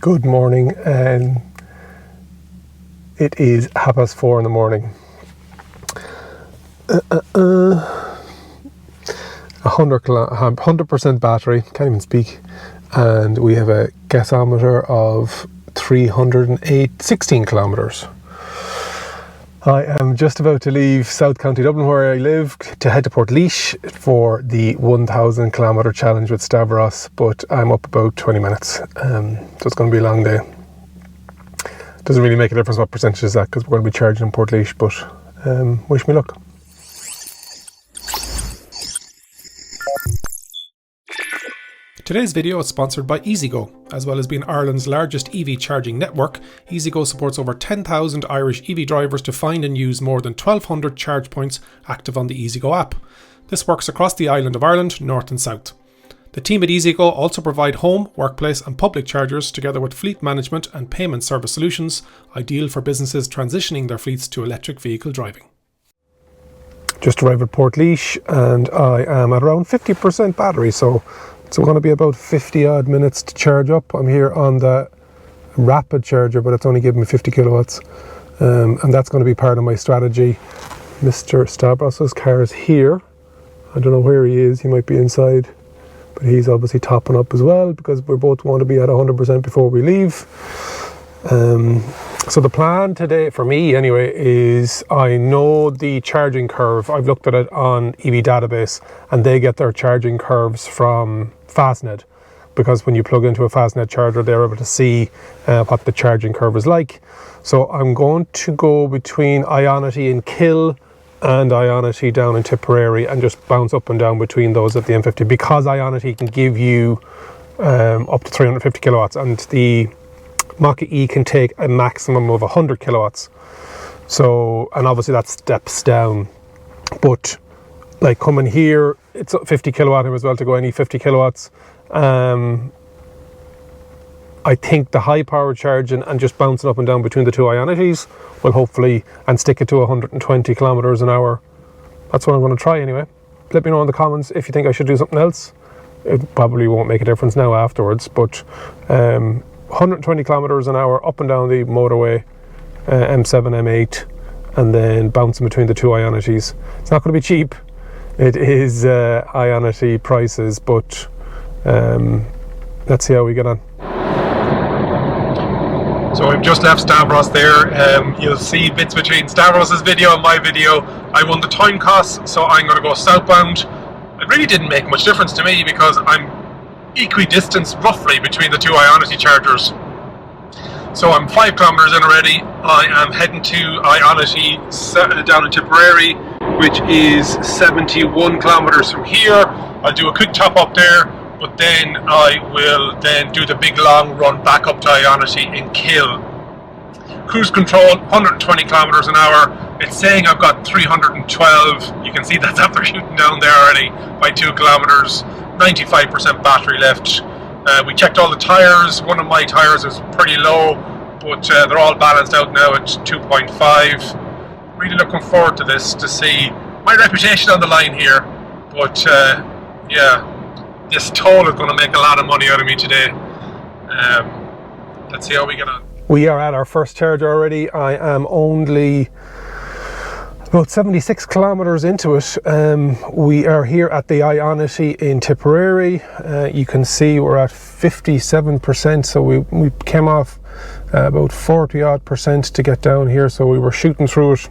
Good morning, and it is 4:30 in the morning. 100% battery, can't even speak, and we have a gasometer of 16 kilometres. I am just about to leave South County Dublin, where I live, to head to Portlaoise for the 1,000 kilometre challenge with Stavros, but I'm up about 20 minutes, so it's going to be a long day. Doesn't really make a difference what percentage is that, because we're going to be charging in Portlaoise, but wish me luck. Today's video is sponsored by EasyGo. As well as being Ireland's largest EV charging network, EasyGo supports over 10,000 Irish EV drivers to find and use more than 1,200 charge points active on the EasyGo app. This works across the island of Ireland, north and south. The team at EasyGo also provide home, workplace and public chargers together with fleet management and payment service solutions, ideal for businesses transitioning their fleets to electric vehicle driving. Just arrived at Portlaoise and I am at around 50% battery, so it's going to be about 50 odd minutes to charge up. I'm here on the rapid charger, but it's only giving me 50 kilowatts, and that's going to be part of my strategy. Mr. Stavros' car is here. I don't know where he is, he might be inside, but he's obviously topping up as well, because we both want to be at 100% before we leave. So the plan today, for me anyway, is I know the charging curve. I've looked at it on EV database, and they get their charging curves from Fastnet, because when you plug into a Fastnet charger, they're able to see what the charging curve is like. So I'm going to go between Ionity in Kill and Ionity down in Tipperary and just bounce up and down between those at the M50, because Ionity can give you up to 350 kilowatts and the Mokka-e can take a maximum of 100 kilowatts. So, and obviously that steps down, but like coming here, it's 50 kilowatt as well to go any 50 kilowatts. I think the high power charging and just bouncing up and down between the two Ionities will hopefully, and stick it to 120 kilometers an hour. That's what I'm going to try anyway. Let me know in the comments if you think I should do something else. It probably won't make a difference now afterwards, but 120 kilometers an hour up and down the motorway, M7, M8, and then bouncing between the two Ionities. It's not going to be cheap. It is Ionity prices, but let's see how we get on. So I've just left Stavros there. You'll see bits between Stavros' video and my video. I won the time cost, so I'm going to go southbound. It really didn't make much difference to me, because I'm equidistant roughly between the two Ionity chargers. So I'm 5 kilometers in already. I am heading to Ionity down in Tipperary, which is 71 kilometers from here. I'll do a quick top up there, but then I will then do the big long run back up to Ionity in Kill. Cruise control 120 kilometers an hour. It's saying I've got 312. You can see that's after shooting down there already by 2 kilometers. 95% battery left. We checked all the tyres. One of my tyres is pretty low, but they're all balanced out now at 2.5. Really looking forward to this, to see my reputation on the line here. But yeah, this toll is going to make a lot of money out of me today. Let's see how we get on. We are at our first charge already. I am only about 76 kilometers into it. We are here at the Ionity in Tipperary. You can see we're at 57%, so we came off about 40 odd percent to get down here, so we were shooting through it.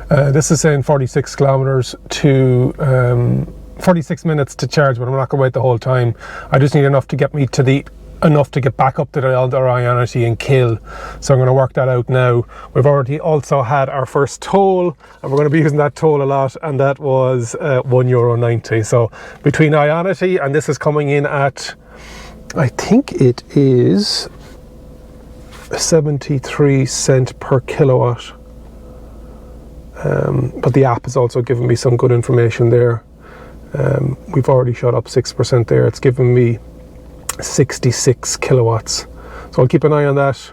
This is saying 46 kilometers to 46 minutes to charge, but I'm not going to wait the whole time. I just need enough to get me to enough to get back up to the other Ionity and Kill, so I'm going to work that out now. We've already also had our first toll, and we're going to be using that toll a lot, and that was €1.90. So between Ionity, and this is coming in at, I think it is 73 cents per kilowatt, but the app is also giving me some good information there. We've already shot up 6% there. It's giving me 66 kilowatts, so I'll keep an eye on that.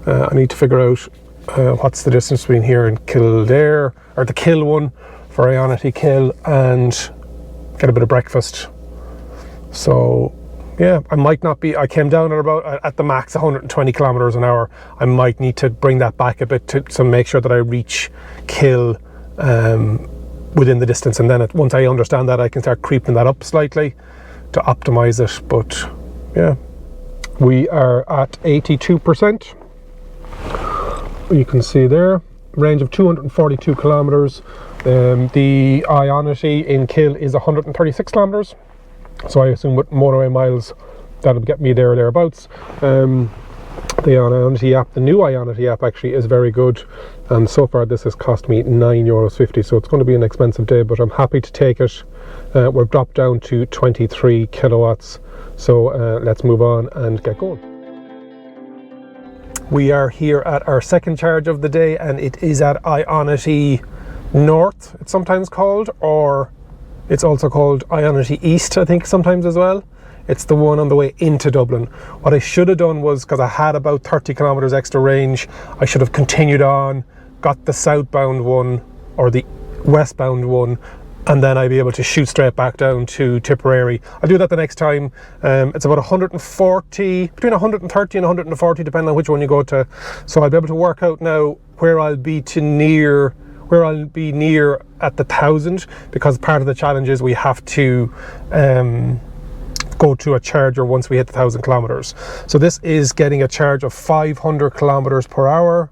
I need to figure out what's the distance between here and Kildare, or the Kill one for Ionity Kill, and get a bit of breakfast. So yeah, I might not be, I came down at about, at the max, 120 kilometers an hour. I might need to bring that back a bit to make sure that I reach kill within the distance, and then once I understand that, I can start creeping that up slightly to optimize it. But yeah, we are at 82%. You can see there, range of 242 kilometers. The Ionity in kill is 136 kilometers. So I assume with motorway miles, that'll get me there or thereabouts. The Ionity app, the new Ionity app, actually is very good, and so far this has cost me €9.50, so it's going to be an expensive day, but I'm happy to take it. We're dropped down to 23 kilowatts, so let's move on and get going. We are here at our second charge of the day, and it is at Ionity North, it's sometimes called, or it's also called Ionity East, I think, sometimes as well. It's the one on the way into Dublin. What I should have done was, because I had about 30 kilometers extra range, I should have continued on, got the southbound one or the westbound one, and then I'd be able to shoot straight back down to Tipperary. I'll do that the next time. It's about 140, between 130 and 140, depending on which one you go to. So I'll be able to work out now where I'll be near at the 1,000, because part of the challenge is we have to go to a charger once we hit the 1,000 kilometers. So this is getting a charge of 500 kilometers per hour.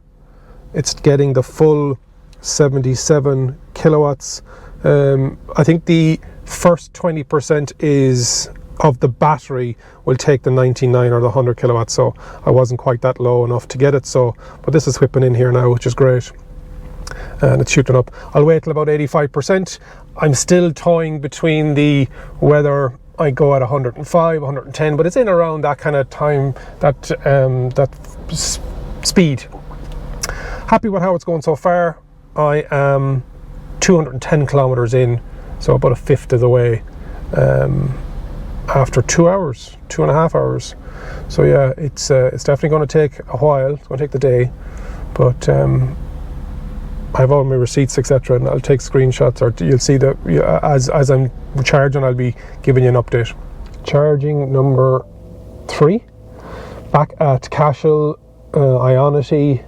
It's getting the full 77 kilowatts. I think the first 20% is of the battery will take the 99 or the 100 kilowatts, so I wasn't quite that low enough to get it. So, but this is whipping in here now, which is great, and it's shooting up. I'll wait till about 85%. I'm still toying between whether I go at 105, 110, but it's in around that kind of time, that speed. Happy with how it's going so far. I am 210 kilometers in, so about a fifth of the way, after 2.5 hours. So yeah, it's definitely going to take a while. It's going to take the day, but I have all my receipts, etc., and I'll take screenshots, or you'll see that as I'm charging, I'll be giving you an update. Charging number 3, back at Cashel, Ionity.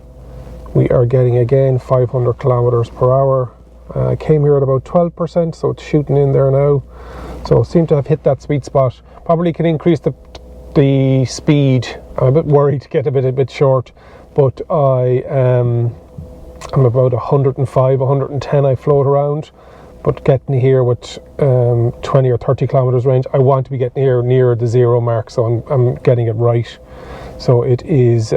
We are getting again 500 kilometers per hour. I came here at about 12%, so it's shooting in there now. So seem to have hit that sweet spot. Probably can increase the speed. I'm a bit worried to get a bit short, but I'm about 105, 110 I float around, but getting here with 20 or 30 kilometers range, I want to be getting here near the 0 mark, so I'm getting it right. So it is,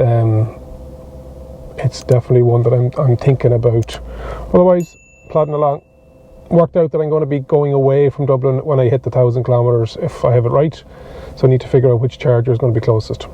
it's definitely one that I'm thinking about. Otherwise, plodding along. Worked out that I'm going to be going away from Dublin when I hit the 1,000 kilometers, if I have it right. So I need to figure out which charger is going to be closest.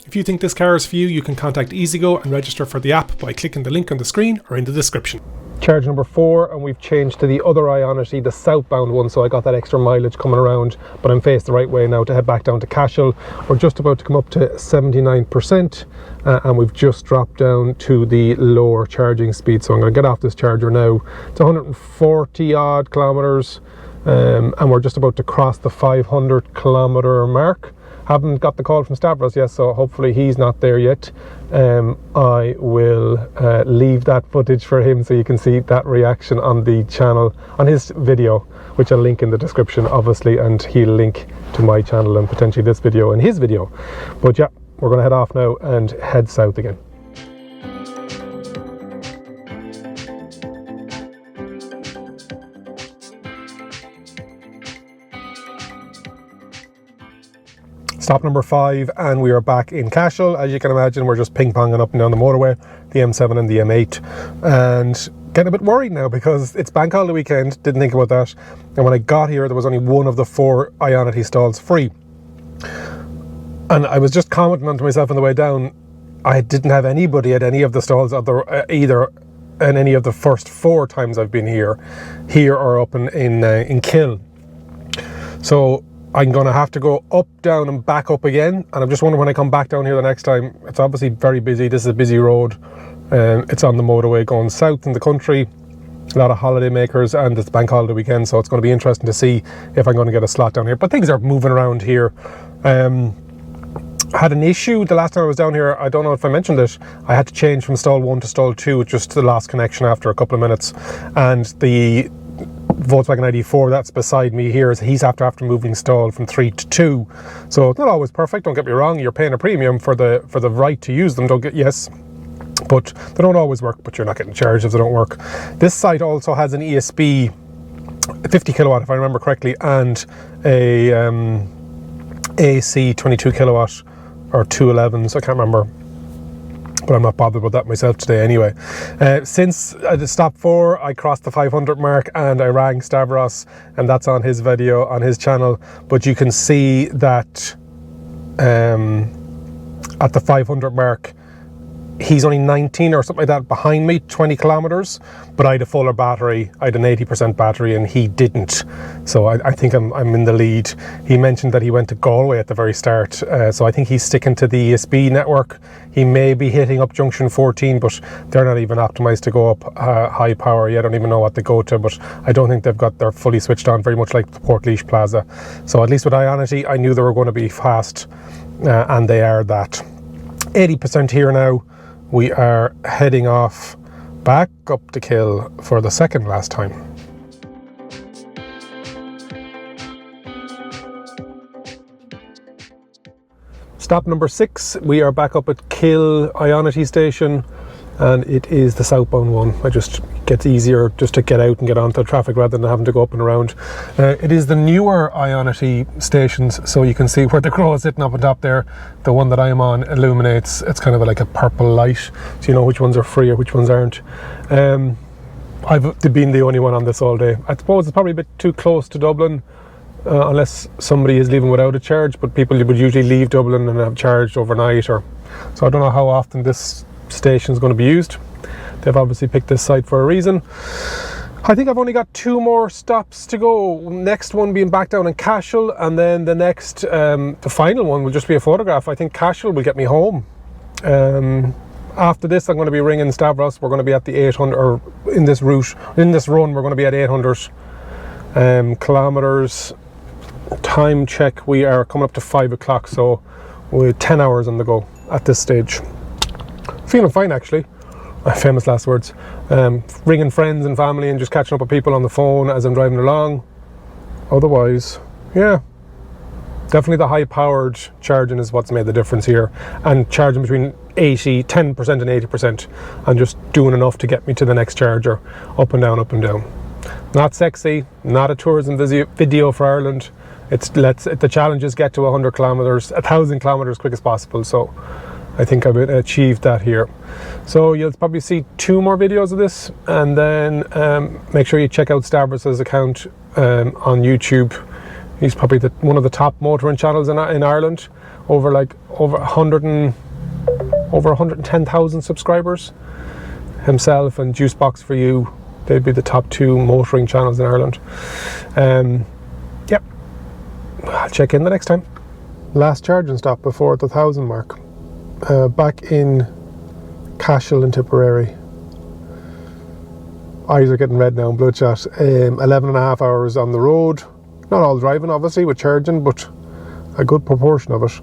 If you think this car is for you, you can contact EasyGo and register for the app by clicking the link on the screen or in the description. Charge number 4, and we've changed to the other Ionity, the southbound one, so I got that extra mileage coming around, but I'm faced the right way now to head back down to Cashel. We're just about to come up to 79%, and we've just dropped down to the lower charging speed, so I'm going to get off this charger now. It's 140 odd kilometers, and we're just about to cross the 500 kilometer mark. Haven't got the call from Stavros yet, so hopefully he's not there yet. I will leave that footage for him so you can see that reaction on the channel, on his video, which I'll link in the description obviously, and he'll link to my channel and potentially this video and his video. But yeah, we're going to head off now and head south again. Stop number 5, and we are back in Cashel. As you can imagine, we're just ping-ponging up and down the motorway, the M7 and the M8, and getting a bit worried now because it's bank holiday weekend. Didn't think about that, and when I got here there was only one of the 4 Ionity stalls free, and I was just commenting onto myself on the way down. I didn't have anybody at any of the stalls either in any of the first 4 times I've been here or up in Kill. So I'm going to have to go up, down and back up again, and I'm just wondering when I come back down here the next time. It's obviously very busy. This is a busy road. It's on the motorway going south in the country, a lot of holiday makers, and it's bank holiday weekend, so it's going to be interesting to see if I'm going to get a slot down here. But things are moving around here. Had an issue the last time I was down here. I don't know if I mentioned it. I had to change from stall 1 to stall 2, just the lost connection after a couple of minutes. And the Volkswagen ID4 that's beside me here, he's after moving stall from 3 to 2. So it's not always perfect, don't get me wrong. You're paying a premium for the right to use them, yes. But they don't always work, but you're not getting charged if they don't work. This site also has an ESP 50 kilowatt, if I remember correctly, and a AC 22 kilowatt or 211s, I can't remember, but I'm not bothered with that myself today anyway. Since I did stop 4, I crossed the 500 mark and I rang Stavros, and that's on his video on his channel. But you can see that at the 500 mark, he's only 19 or something like that behind me, 20 kilometers, but I had a fuller battery. I had an 80% battery and he didn't. So I think I'm in the lead. He mentioned that he went to Galway at the very start. So I think he's sticking to the ESB network. He may be hitting up junction 14, but they're not even optimized to go up high power yet. I don't even know what they go to, but I don't think they're fully switched on, very much like the Portlaoise Plaza. So at least with Ionity, I knew they were going to be fast, and they are that. 80% here now. We are heading off back up to Kill for the second last time. Stop number 6, we are back up at Kill Ionity station, and it is the southbound one. It just gets easier just to get out and get onto the traffic rather than having to go up and around. It is the newer Ionity stations, so you can see where the crow is sitting up on top there. The one that I am on illuminates. It's kind of like a purple light, so you know which ones are free or which ones aren't. I've been the only one on this all day. I suppose it's probably a bit too close to Dublin, unless somebody is leaving without a charge, but people would usually leave Dublin and have charged overnight, so I don't know how often this station is going to be used. They've obviously picked this site for a reason. I think I've only got 2 more stops to go. Next one being back down in Cashel, and then the next, the final one will just be a photograph. I think Cashel will get me home. After this, I'm going to be ringing Stavros. We're going to be at the 800, or in this route, in this run, we're going to be at 800 kilometers. Time check, we are coming up to 5 o'clock, so we're 10 hours on the go at this stage. Feeling fine, actually. My famous last words. Ringing friends and family and just catching up with people on the phone as I'm driving along. Otherwise, yeah, definitely the high powered charging is what's made the difference here, and charging between 10% and 80%, and just doing enough to get me to the next charger. Up and down, up and down. Not sexy, not a tourism video for Ireland. The challenge is get to 100 kilometers, 1,000 kilometers quick as possible. So I think I've achieved that here. So you'll probably see 2 more videos of this, and then make sure you check out Stavros' account on YouTube. He's probably one of the top motoring channels in Ireland. Over 110,000 subscribers. Himself and Juicebox for You, they'd be the top 2 motoring channels in Ireland. Yep, I'll check in the next time. Last charging stop before the 1,000 mark. Back in Cashel and Tipperary. Eyes are getting red now and bloodshot. 11 and a half hours on the road. Not all driving, obviously, with charging, but a good proportion of it.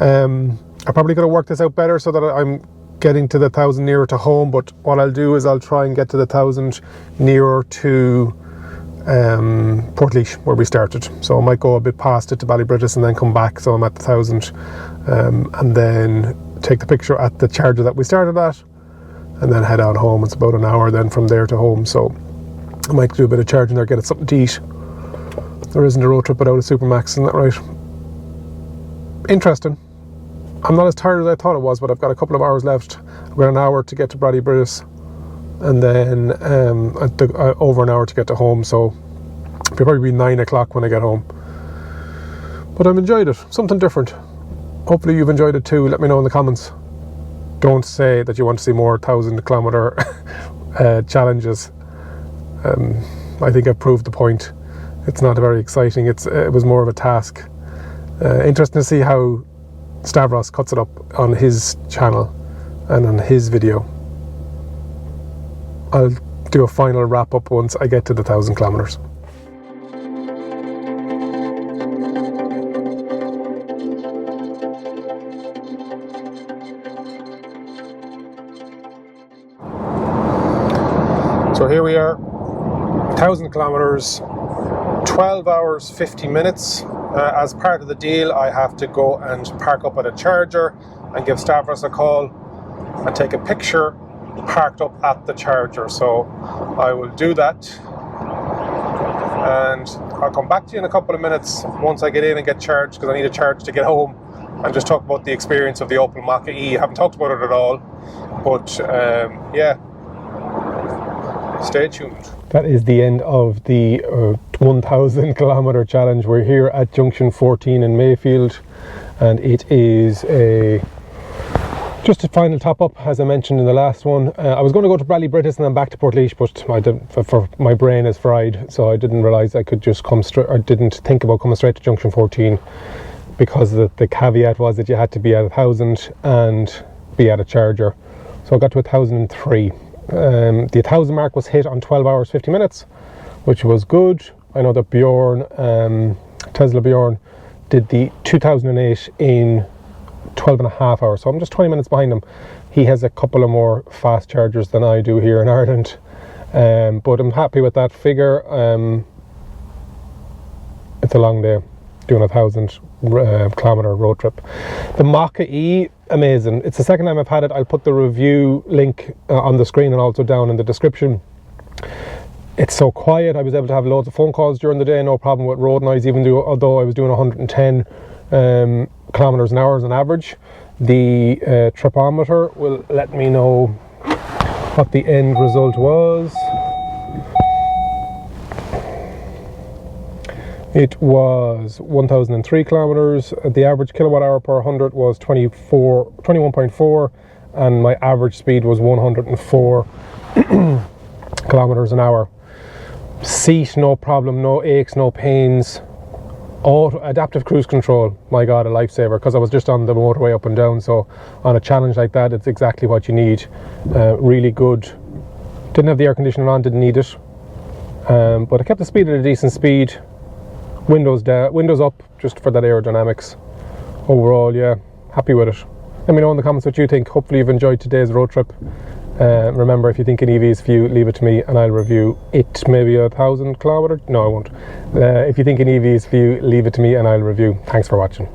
I probably could have worked this out better so that I'm getting to the 1,000 nearer to home, but what I'll do is I'll try and get to the 1,000 nearer to Portlaoise, where we started. So I might go a bit past it to Ballybridges and then come back, so I'm at the 1,000, and then take the picture at the charger that we started at, and then head on home. It's about an hour then from there to home, so I might do a bit of charging there, get something to eat. There isn't a road trip without a Supermax, isn't that right? Interesting. I'm not as tired as I thought it was, but I've got a couple of hours left. I've got an hour to get to Ballybridges, and then over an hour to get to home, so it'll probably be 9 o'clock when I get home. But I've enjoyed it, something different. Hopefully you've enjoyed it too. Let me know in the comments. Don't say that you want to see more 1,000 kilometer challenges. I think I've proved the point. It's not very exciting. It was more of a task. Interesting to see how Stavros cuts it up on his channel and on his video. I'll do a final wrap up once I get to the 1,000 kilometers. So here we are, 1,000 kilometers, 12 hours, 50 minutes. As part of the deal, I have to go and park up at a charger and give Stavros a call and take a picture parked up at the charger. So I will do that, and I'll come back to you in a couple of minutes once I get in and get charged, because I need a charge to get home, and just talk about the experience of the Opel Mokka-e. I haven't talked about it at all, but yeah, stay tuned. That is the end of the 1,000 kilometer challenge. We're here at junction 14 in Mayfield, and it is just a final top up, as I mentioned in the last one. I was going to go to Bradley Brittis and then back to Portlaoise, but my brain is fried, so I didn't realise I could just come straight. I didn't think about coming straight to junction 14, because the caveat was that you had to be at 1,000 and be at a charger. So I got to 1,003. The 1,000 mark was hit on 12 hours 50 minutes, which was good. I know that Bjorn, Tesla Bjorn, did the 2008 in 12 and a half hours, so I'm just 20 minutes behind him. He has a couple of more fast chargers than I do here in Ireland, but I'm happy with that figure. It's a long day doing 1,000 kilometer road trip. The Mokka-e, amazing. It's the second time I've had it. I'll put the review link on the screen and also down in the description. It's so quiet. I was able to have loads of phone calls during the day, no problem with road noise, although I was doing 110 kilometers an hour as an average. The tripometer will let me know what the end result was. It was 1,003 kilometers. The average kilowatt hour per 100 was 21.4, and my average speed was 104 kilometers an hour. Seat, no problem, no aches, no pains. Adaptive cruise control, my god, a lifesaver, because I was just on the motorway up and down. So on a challenge like that, it's exactly what you need. Really good. Didn't have the air conditioning on, didn't need it, but I kept the speed at a decent speed. Windows down, windows up, just for that aerodynamics. Overall, yeah, happy with it. Let me know in the comments what you think. Hopefully you've enjoyed today's road trip. Remember, if you think an EV is for you, leave it to me and I'll review it. Maybe 1,000 kilometers? No, I won't. If you think an EV is for you, leave it to me and I'll review. Thanks for watching.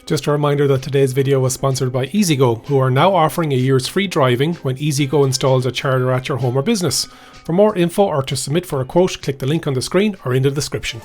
Just a reminder that today's video was sponsored by EasyGo, who are now offering a year's free driving when EasyGo installs a charger at your home or business. For more info or to submit for a quote, click the link on the screen or in the description.